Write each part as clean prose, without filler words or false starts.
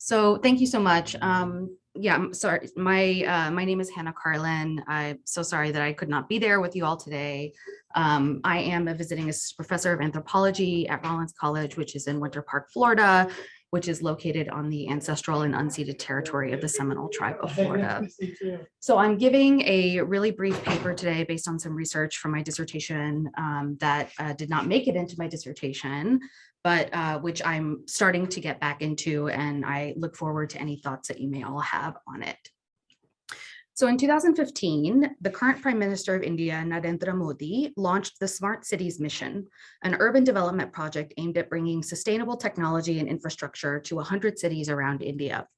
So thank you so much. Yeah, I'm sorry. My name is Hannah Carlan. I'm so sorry that I could not be there with you all today. I am a visiting professor of anthropology at Rollins College, which is in Winter Park, Florida, which is located on the ancestral and unceded territory of the Seminole Tribe of Florida. So I'm giving a really brief paper today based on some research from my dissertation that did not make it into my dissertation, but which I'm starting to get back into, and I look forward to any thoughts that you may all have on it. So in 2015, the current Prime Minister of India, Narendra Modi, launched the Smart Cities Mission, an urban development project aimed at bringing sustainable technology and infrastructure to 100 cities around India.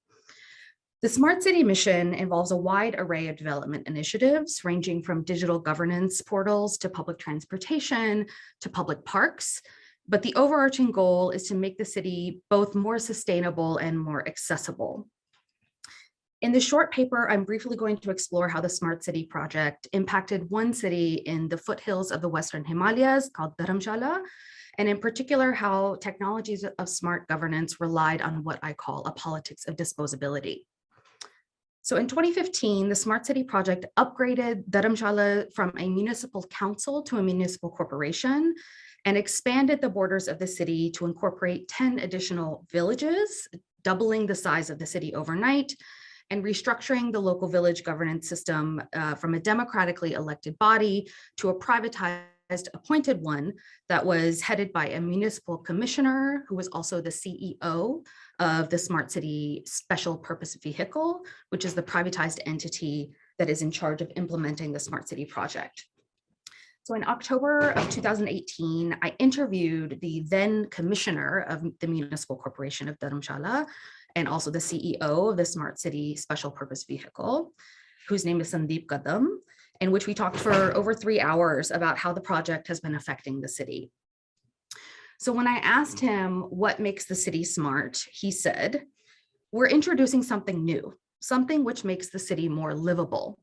The Smart City Mission involves a wide array of development initiatives, ranging from digital governance portals to public transportation to public parks. But the overarching goal is to make the city both more sustainable and more accessible. In this short paper, I'm briefly going to explore how the Smart City project impacted one city in the foothills of the Western Himalayas called Dharamshala, and in particular, how technologies of smart governance relied on what I call a politics of disposability. So in 2015, the Smart City project upgraded Dharamshala from a municipal council to a municipal corporation and expanded the borders of the city to incorporate 10 additional villages, doubling the size of the city overnight, and restructuring the local village governance system from a democratically elected body to a privatized appointed one that was headed by a municipal commissioner who was also the CEO of the Smart City Special Purpose Vehicle, which is the privatized entity that is in charge of implementing the Smart City project. So in October of 2018, I interviewed the then commissioner of the Municipal Corporation of Dharamshala and also the CEO of the Smart City Special Purpose Vehicle, whose name is Sandeep Kadam, in which we talked for over 3 hours about how the project has been affecting the city. So when I asked him what makes the city smart, he said, "We're introducing something new, something which makes the city more livable.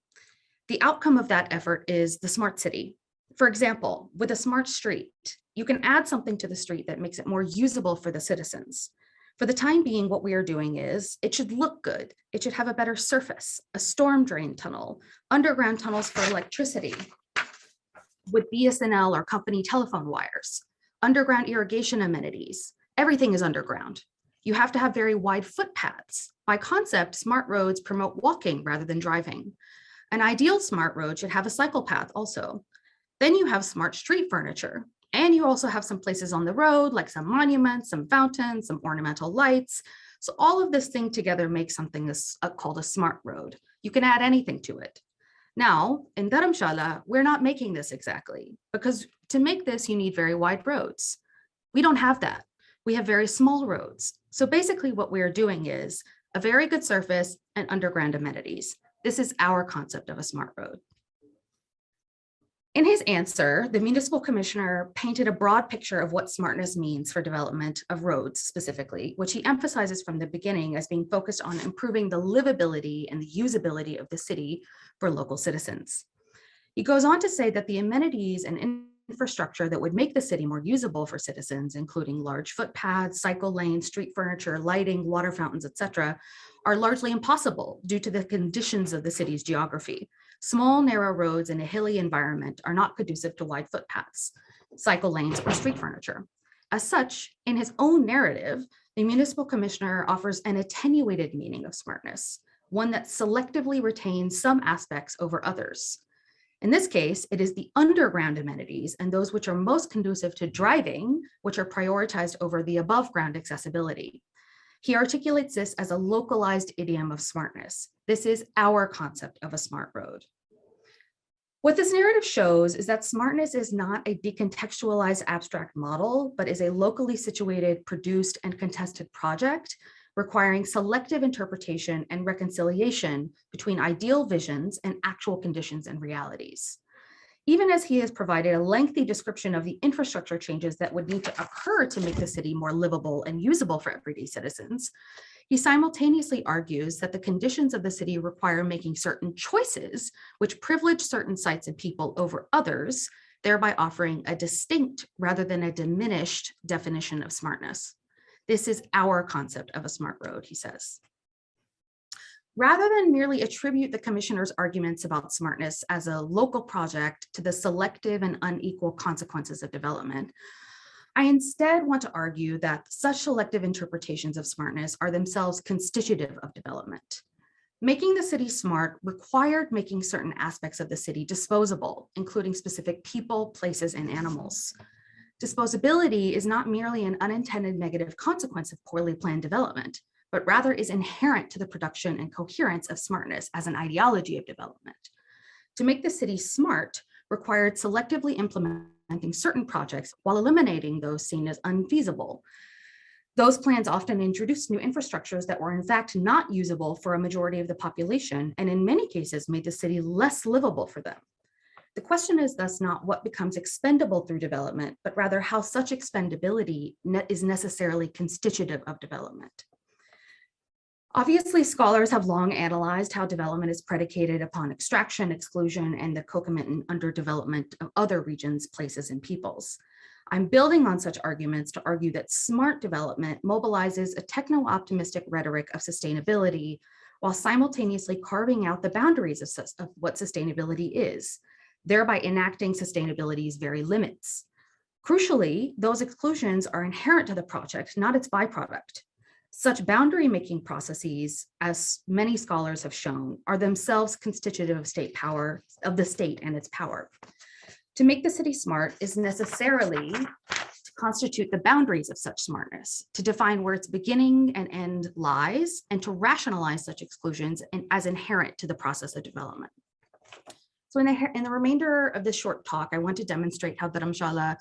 The outcome of that effort is the smart city. For example, with a smart street, you can add something to the street that makes it more usable for the citizens. For the time being, what we are doing is it should look good. It should have a better surface, a storm drain tunnel, underground tunnels for electricity with BSNL or company telephone wires, underground irrigation amenities. Everything is underground. You have to have very wide footpaths. By concept, smart roads promote walking rather than driving. An ideal smart road should have a cycle path also. Then you have smart street furniture. And you also have some places on the road, like some monuments, some fountains, some ornamental lights. So all of this thing together makes something called a smart road. You can add anything to it. Now, in Dharamshala, we're not making this exactly, because to make this, you need very wide roads. We don't have that. We have very small roads. So basically what we're doing is a very good surface and underground amenities. This is our concept of a smart road." In his answer, the municipal commissioner painted a broad picture of what smartness means for development of roads specifically, which he emphasizes from the beginning as being focused on improving the livability and the usability of the city for local citizens. He goes on to say that the amenities and infrastructure that would make the city more usable for citizens, including large footpaths, cycle lanes, street furniture, lighting, water fountains, etc., are largely impossible due to the conditions of the city's geography. Small, narrow roads in a hilly environment are not conducive to wide footpaths, cycle lanes, or street furniture. As such, in his own narrative, the municipal commissioner offers an attenuated meaning of smartness, one that selectively retains some aspects over others. In this case, it is the underground amenities and those which are most conducive to driving, which are prioritized over the above ground accessibility. He articulates this as a localized idiom of smartness. This is our concept of a smart road. What this narrative shows is that smartness is not a decontextualized abstract model, but is a locally situated, produced, and contested project requiring selective interpretation and reconciliation between ideal visions and actual conditions and realities. Even as he has provided a lengthy description of the infrastructure changes that would need to occur to make the city more livable and usable for everyday citizens, he simultaneously argues that the conditions of the city require making certain choices which privilege certain sites and people over others, thereby offering a distinct rather than a diminished definition of smartness. This is our concept of a smart road, he says. Rather than merely attribute the commissioner's arguments about smartness as a local project to the selective and unequal consequences of development, I instead want to argue that such selective interpretations of smartness are themselves constitutive of development. Making the city smart required making certain aspects of the city disposable, including specific people, places, and animals. Disposability is not merely an unintended negative consequence of poorly planned development, but rather is inherent to the production and coherence of smartness as an ideology of development. To make the city smart required selectively implementing certain projects while eliminating those seen as unfeasible. Those plans often introduced new infrastructures that were in fact not usable for a majority of the population, and in many cases made the city less livable for them. The question is thus not what becomes expendable through development, but rather how such expendability is necessarily constitutive of development. Obviously, scholars have long analyzed how development is predicated upon extraction, exclusion, and the concomitant underdevelopment of other regions, places, and peoples. I'm building on such arguments to argue that smart development mobilizes a techno-optimistic rhetoric of sustainability while simultaneously carving out the boundaries of what sustainability is, thereby enacting sustainability's very limits. Crucially, those exclusions are inherent to the project, not its byproduct. Such boundary-making processes, as many scholars have shown, are themselves constitutive of state power, of the state and its power. To make the city smart is necessarily to constitute the boundaries of such smartness, to define where its beginning and end lies, and to rationalize such exclusions as inherent to the process of development. So in the remainder of this short talk, I want to demonstrate how Dharamshala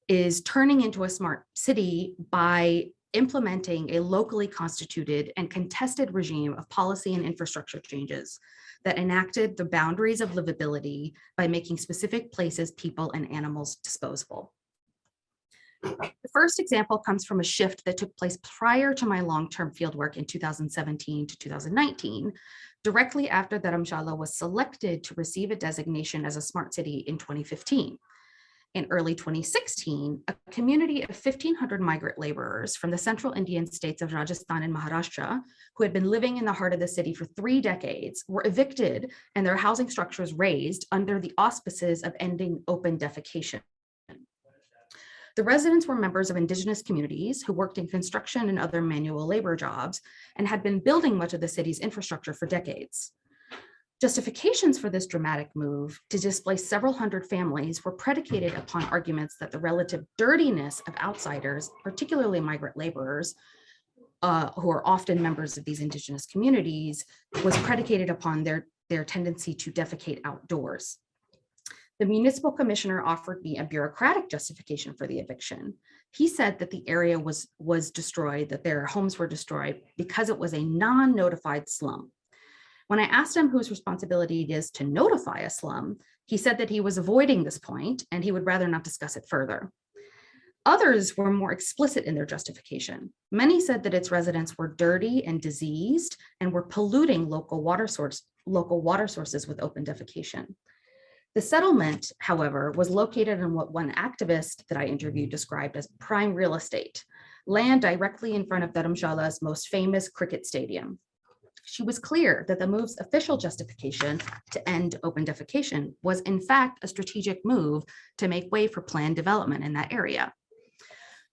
is turning into a smart city by implementing a locally constituted and contested regime of policy and infrastructure changes that enacted the boundaries of livability by making specific places, people, and animals disposable. The first example comes from a shift that took place prior to my long-term fieldwork in 2017 to 2019, directly after Dharamshala was selected to receive a designation as a smart city in 2015. In early 2016, a community of 1,500 migrant laborers from the central Indian states of Rajasthan and Maharashtra, who had been living in the heart of the city for 3 decades, were evicted and their housing structures razed under the auspices of ending open defecation. The residents were members of indigenous communities who worked in construction and other manual labor jobs and had been building much of the city's infrastructure for decades. Justifications for this dramatic move to displace several hundred families were predicated upon arguments that the relative dirtiness of outsiders, particularly migrant laborers, who are often members of these indigenous communities, was predicated upon their tendency to defecate outdoors. The municipal commissioner offered me a bureaucratic justification for the eviction. He said that the area was destroyed, that their homes were destroyed because it was a non-notified slum. When I asked him whose responsibility it is to notify a slum, he said that he was avoiding this point and he would rather not discuss it further. Others were more explicit in their justification. Many said that its residents were dirty and diseased and were polluting local water sources with open defecation. The settlement, however, was located in what one activist that I interviewed described as prime real estate, land directly in front of Dharamshala's most famous cricket stadium. She was clear that the move's official justification to end open defecation was in fact a strategic move to make way for planned development in that area.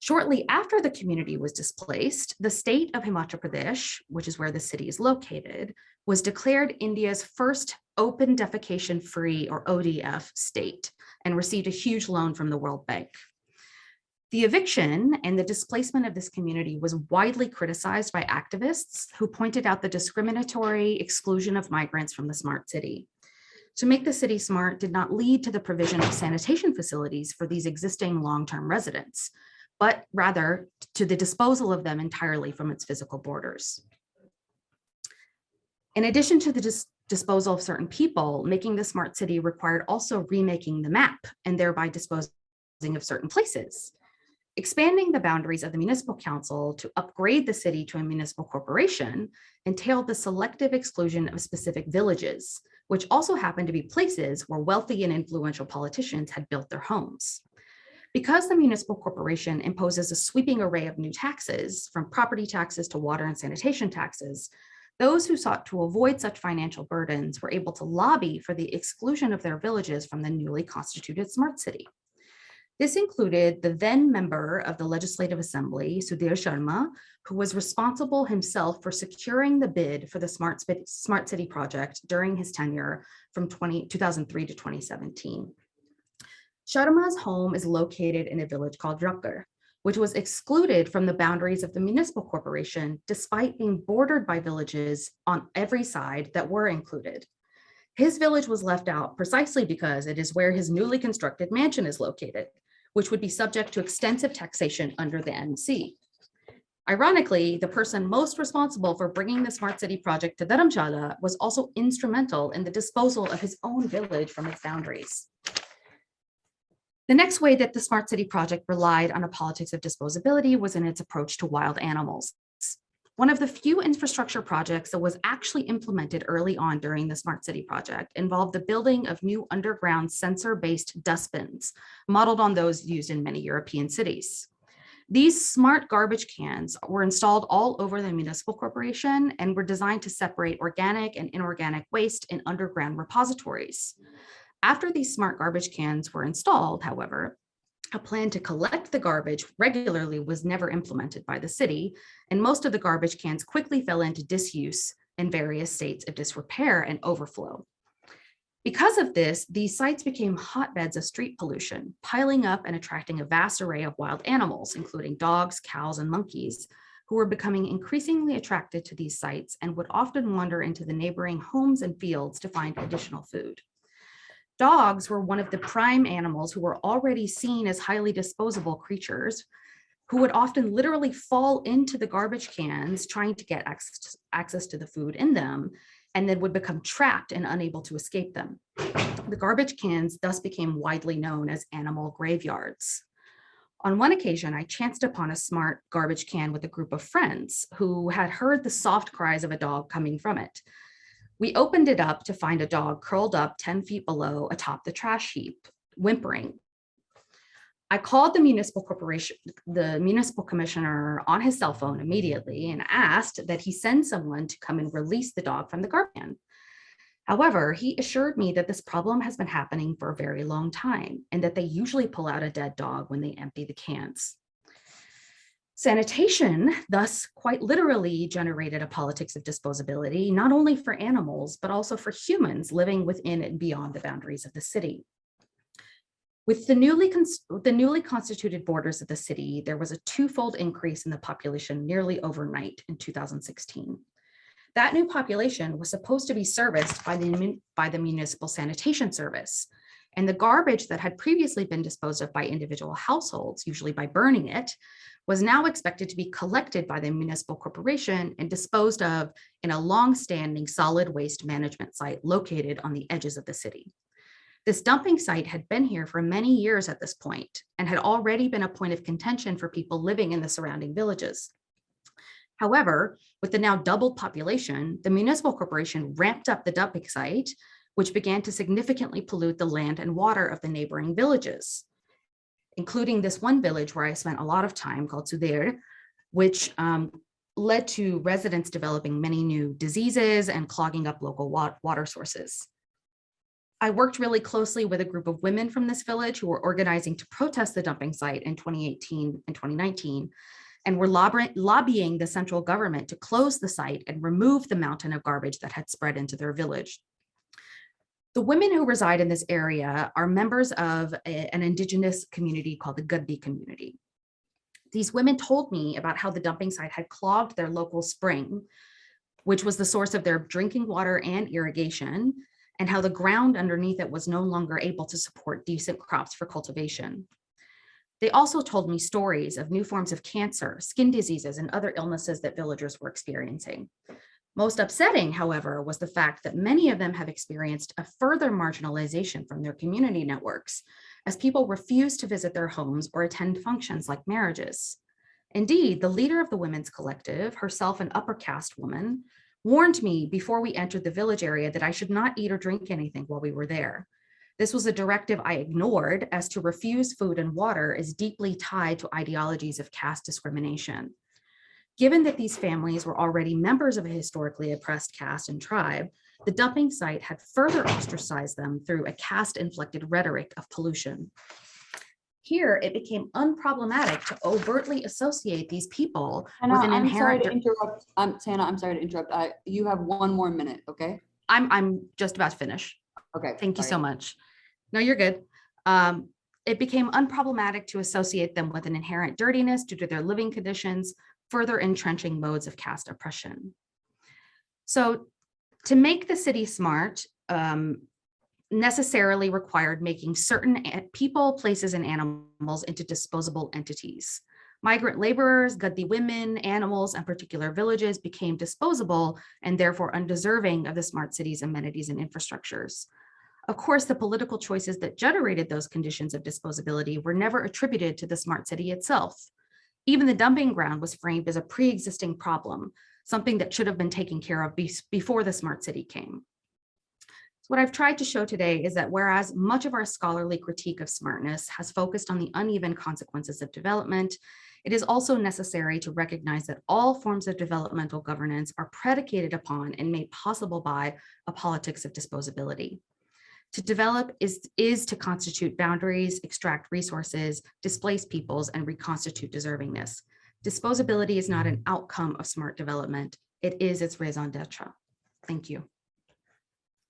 Shortly after the community was displaced, the state of Himachal Pradesh, which is where the city is located, was declared India's first open defecation-free, or ODF, state and received a huge loan from the World Bank. The eviction and the displacement of this community was widely criticized by activists who pointed out the discriminatory exclusion of migrants from the smart city. To make the city smart did not lead to the provision of sanitation facilities for these existing long-term residents, but rather to the disposal of them entirely from its physical borders. In addition to the disposal of certain people, making the smart city required also remaking the map and thereby disposing of certain places. Expanding the boundaries of the municipal council to upgrade the city to a municipal corporation entailed the selective exclusion of specific villages, which also happened to be places where wealthy and influential politicians had built their homes. Because the municipal corporation imposes a sweeping array of new taxes, from property taxes to water and sanitation taxes, those who sought to avoid such financial burdens were able to lobby for the exclusion of their villages from the newly constituted smart city. This included the then member of the Legislative Assembly, Sudhir Sharma, who was responsible himself for securing the bid for the Smart City project during his tenure from 2003 to 2017. Sharma's home is located in a village called Rakkar, which was excluded from the boundaries of the municipal corporation, despite being bordered by villages on every side that were included. His village was left out precisely because it is where his newly constructed mansion is located, which would be subject to extensive taxation under the MC. Ironically, the person most responsible for bringing the Smart City project to Dharamshala was also instrumental in the disposal of his own village from its boundaries. The next way that the Smart City project relied on a politics of disposability was in its approach to wild animals. One of the few infrastructure projects that was actually implemented early on during the Smart City project involved the building of new underground sensor-based dustbins, modeled on those used in many European cities. These smart garbage cans were installed all over the municipal corporation and were designed to separate organic and inorganic waste in underground repositories. After these smart garbage cans were installed, however, a plan to collect the garbage regularly was never implemented by the city, and most of the garbage cans quickly fell into disuse in various states of disrepair and overflow. Because of this, these sites became hotbeds of street pollution, piling up and attracting a vast array of wild animals, including dogs, cows, and monkeys, who were becoming increasingly attracted to these sites and would often wander into the neighboring homes and fields to find additional food. Dogs were one of the prime animals who were already seen as highly disposable creatures who would often literally fall into the garbage cans trying to get access to the food in them, and then would become trapped and unable to escape them. The garbage cans thus became widely known as animal graveyards. On one occasion, I chanced upon a smart garbage can with a group of friends who had heard the soft cries of a dog coming from it. We opened it up to find a dog curled up 10 feet below atop the trash heap, whimpering. I called the municipal commissioner on his cell phone immediately and asked that he send someone to come and release the dog from the garbage can. However, he assured me that this problem has been happening for a very long time and that they usually pull out a dead dog when they empty the cans. Sanitation, thus quite literally generated a politics of disposability, not only for animals, but also for humans living within and beyond the boundaries of the city. With the newly constituted borders of the city, there was a twofold increase in the population nearly overnight in 2016. That new population was supposed to be serviced by the municipal sanitation service, and the garbage that had previously been disposed of by individual households, usually by burning it, was now expected to be collected by the municipal corporation and disposed of in a long-standing solid waste management site located on the edges of the city. This dumping site had been here for many years at this point and had already been a point of contention for people living in the surrounding villages. However, with the now doubled population, the municipal corporation ramped up the dumping site, which began to significantly pollute the land and water of the neighboring villages, including this one village where I spent a lot of time called Sudhir, which led to residents developing many new diseases and clogging up local water sources. I worked really closely with a group of women from this village who were organizing to protest the dumping site in 2018 and 2019, and were lobbying the central government to close the site and remove the mountain of garbage that had spread into their village. The women who reside in this area are members of an indigenous community called the Gaddi community. These women told me about how the dumping site had clogged their local spring, which was the source of their drinking water and irrigation, and how the ground underneath it was no longer able to support decent crops for cultivation. They also told me stories of new forms of cancer, skin diseases, and other illnesses that villagers were experiencing. Most upsetting, however, was the fact that many of them have experienced a further marginalization from their community networks, as people refuse to visit their homes or attend functions like marriages. Indeed, the leader of the women's collective, herself an upper caste woman, warned me before we entered the village area that I should not eat or drink anything while we were there. This was a directive I ignored, as to refuse food and water is deeply tied to ideologies of caste discrimination. Given that these families were already members of a historically oppressed caste and tribe, the dumping site had further ostracized them through a caste-inflected rhetoric of pollution. Here, it became unproblematic to overtly associate these people with an inherent. Sorry to interrupt. Tana, I'm sorry to interrupt. You have 1 more minute, okay? I'm just about to finish. Okay. Thank you so much. No, you're good. It became unproblematic to associate them with an inherent dirtiness due to their living conditions, further entrenching modes of caste oppression. So to make the city smart necessarily required making certain people, places, and animals into disposable entities. Migrant laborers, Gaddi women, animals, and particular villages became disposable and therefore undeserving of the smart city's amenities and infrastructures. Of course, the political choices that generated those conditions of disposability were never attributed to the smart city itself. Even the dumping ground was framed as a pre-existing problem, something that should have been taken care of before the smart city came. So what I've tried to show today is that whereas much of our scholarly critique of smartness has focused on the uneven consequences of development, it is also necessary to recognize that all forms of developmental governance are predicated upon and made possible by a politics of disposability. To develop is to constitute boundaries, extract resources, displace peoples, and reconstitute deservingness. Disposability is not an outcome of smart development. It is its raison d'etre. Thank you.